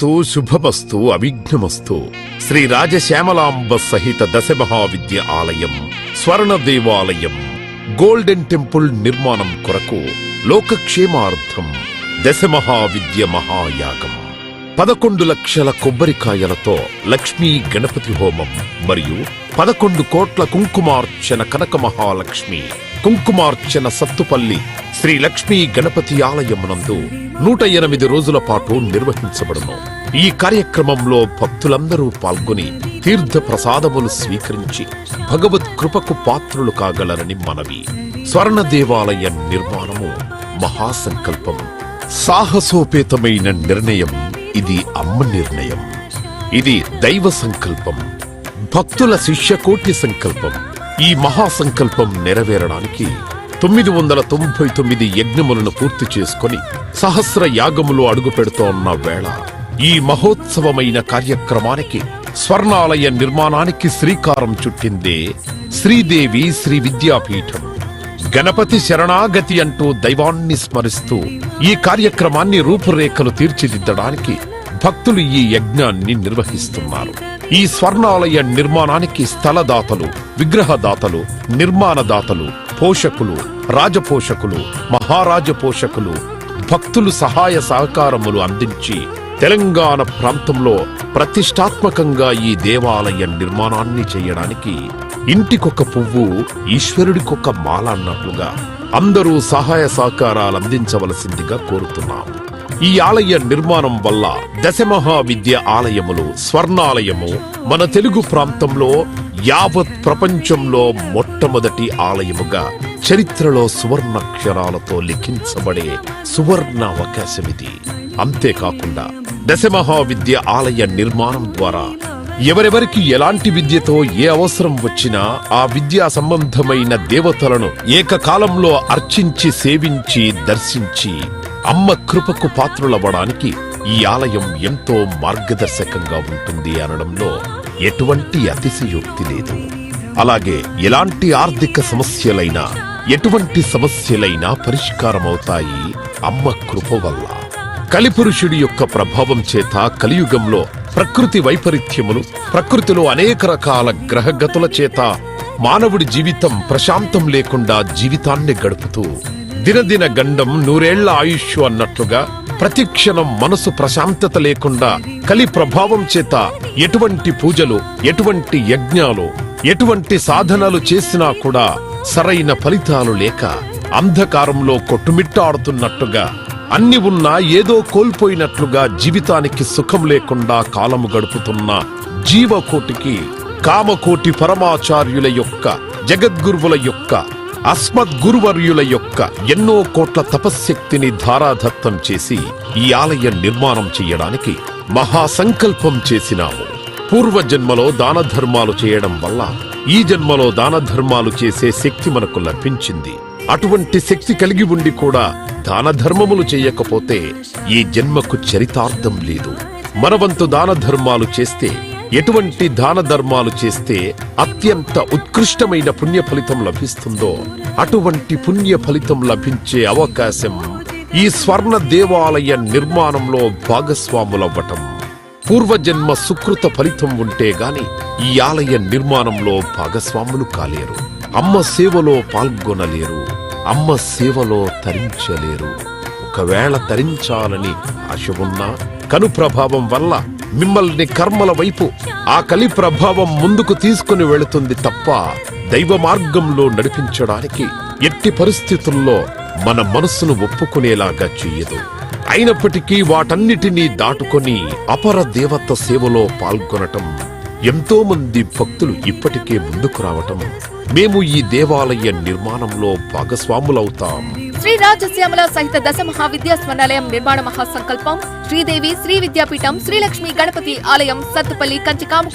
శుభమస్తు శుభమస్తు అవిఘ్నమస్తు. శ్రీ రాజశ్యామలాంబ సహిత దశమహావిద్య ఆలయం స్వర్ణ దేవాలయం గోల్డెన్ టెంపుల్ నిర్మాణం కొరకు లోకక్షేమార్థం దశమహావిద్య మహాయాగం 11 లక్షల కొబ్బరికాయలతో లక్ష్మీ గణపతి హోమం మరియు 11 కోట్ల కుంకుమార్చన కనక మహాలక్ష్మి కుంకుమార్చన సత్తుపల్లి శ్రీ లక్ష్మీ గణపతి ఆలయమునందు 108 రోజుల పాటు నిర్వహించబడును. ఈ కార్యక్రమంలో భక్తులందరూ పాల్గొని తీర్థ ప్రసాదములు స్వీకరించి భగవత్ కృపకు పాత్రులు కాగలరని మనవి. స్వర్ణ దేవాలయ నిర్మాణము మహాసంకల్పం, సాహసోపేతమైన నిర్ణయం. ఇది అమ్మ నిర్ణయం, ఇది దైవ సంకల్పం, భక్తుల శిష్యకోటి సంకల్పం. ఈ మహాసంకల్పం నెరవేరడానికి 999 యజ్ఞములను పూర్తి చేసుకుని సహస్ర యాగములు అడుగు పెడుతోన్న వేళ ఈ మహోత్సవమైన కార్యక్రమానికి స్వర్ణాలయ నిర్మాణానికి శ్రీకారం చుట్టిందే శ్రీదేవి శ్రీ విద్యాపీఠం. గణపతి శరణాగతి అంటూ దైవాన్ని స్మరిస్తూ ఈ కార్యక్రమాన్ని రూపురేఖలు తీర్చిదిద్దడానికి భక్తులు ఈ యజ్ఞాన్ని నిర్వహిస్తున్నారు. ఈ స్వర్ణాలయ నిర్మాణానికి స్థలదాతలు, విగ్రహదాతలు, నిర్మాణదాతలు, పోషకులు, రాజపోషకులు, మహారాజ పోషకులు, భక్తులు సహాయ సహకారములు అందించి తెలంగాణ ప్రాంతంలో ప్రతిష్టాత్మకంగా ఈ దేవాలయ నిర్మాణాన్ని చేయడానికి ఇంటికొక పువ్వు ఈశ్వరుడికొక మాల అన్నట్లుగా అందరూ సహాయ సహకారాలు అందించవలసిందిగా కోరుతున్నాం. ఈ ఆలయ నిర్మాణం వల్ల దశమహావిద్య ఆలయములు స్వర్ణాలయము మన తెలుగు ప్రాంతంలో యావత్ ప్రపంచంలో మొట్టమొదటి ఆలయముగా చరిత్రలో సువర్ణాక్షరాలతో లిఖించబడే సువర్ణ అవకాశమిది. అంతేకాకుండా దశమహావిద్య ఆలయ నిర్మాణం ద్వారా ఎవరెవరికి ఎలాంటి విద్యతో ఏ అవసరం వచ్చినా ఆ విద్యా సంబంధమైన దేవతలను ఏకకాలంలో అర్చించి సేవించి దర్శించి అమ్మ కృపకు పాత్రులవ్వడానికి ఈ ఆలయం ఎంతో మార్గదర్శకంగా ఉంటుంది అనడంలో ఎటువంటి అతిశయోక్తి లేదు. అలాగే ఎలాంటి ఆర్థిక సమస్యలైనా ఎటువంటి సమస్యలైనా పరిష్కారమవుతాయి అమ్మ కృప వల్ల. కలిపురుషుడి యొక్క ప్రభావం చేత కలియుగంలో ప్రకృతి వైపరీత్యములు, ప్రకృతిలో అనేక రకాల గ్రహగతుల చేత మానవుడి జీవితం ప్రశాంతం లేకుండా జీవితాన్ని గడుపుతూ దినదిన గండం 100 ఏళ్ల ఆయుష్ అన్నట్లుగా ప్రతిక్షణం మనసు ప్రశాంతత లేకుండా కలి ప్రభావం చేత ఎటువంటి పూజలు, ఎటువంటి యజ్ఞాలు, ఎటువంటి సాధనలు చేసినా కూడా సరైన ఫలితాలు లేక అంధకారంలో కొట్టుమిట్టాడుతున్నట్టుగా అన్ని ఉన్నా ఏదో కోల్పోయినట్లుగా జీవితానికి సుఖం లేకుండా కాలము గడుపుతున్న జీవకోటికి కామకోటి పరమాచార్యుల యొక్క, జగద్గురువుల యొక్క, అస్మద్ గురువర్యుల యొక్క ఎన్నో కోట్ల తపశ్శక్తిని ధారాదత్తం చేసి ఈ ఆలయ నిర్మాణం చెయ్యడానికి మహాసంకల్పం చేసినాము. పూర్వజన్మలో దాన ధర్మాలు చేయడం వల్ల ఈ జన్మలో దాన ధర్మాలు చేసే శక్తి మనకు లభించింది. అటువంటి శక్తి కలిగి ఉండి కూడా దాన ధర్మములు చేయకపోతే ఈ జన్మకు చరితార్థం లేదు. మనవంతు దాన ధర్మాలు చేస్తే, ఎటువంటి దాన ధర్మాలు చేస్తే అత్యంత ఉత్కృష్టమైన పుణ్య ఫలితం లభిస్తుందో అటువంటి పుణ్య ఫలితం లభించే అవకాశం ఈ స్వర్ణ దేవాలయ నిర్మాణంలో భాగస్వాములవ్వటం. పూర్వజన్మ సుకృత ఫలితం ఉంటే గాని ఈ ఆలయ నిర్మాణంలో భాగస్వాములు కాలేరు, అమ్మ సేవలో పాల్గొనలేరు, అమ్మ సేవలో తరించలేరు. ఒకవేళ తరించాలని ఆశ ఉన్నా కను ప్రభావం వల్ల మిమ్మల్ని కర్మల వైపు ఆ కలి ప్రభావం ముందుకు తీసుకుని వెళుతుంది తప్ప దైవ మార్గంలో నడిపించడానికి ఎట్టి పరిస్థితుల్లో మన మనస్సును ఒప్పుకునేలాగా చెయ్యదు. అయినప్పటికీ వాటన్నిటినీ దాటుకొని అపర దేవత సేవలో పాల్గొనటం ఎంతో మంది భక్తులు ఇప్పటికే ముందుకు రావటం మేము ఈ దేవాలయ నిర్మాణంలో భాగస్వాములవుతాం. శ్రీ రాజశ్యామల సహిత దశమహావిద్యా స్వర్ణాలయం నిర్మాణ మహాసంకల్పం శ్రీదేవి శ్రీ విద్యాపీఠం శ్రీ లక్ష్మీ గణపతి ఆలయం సత్తుపల్లి కంచికామ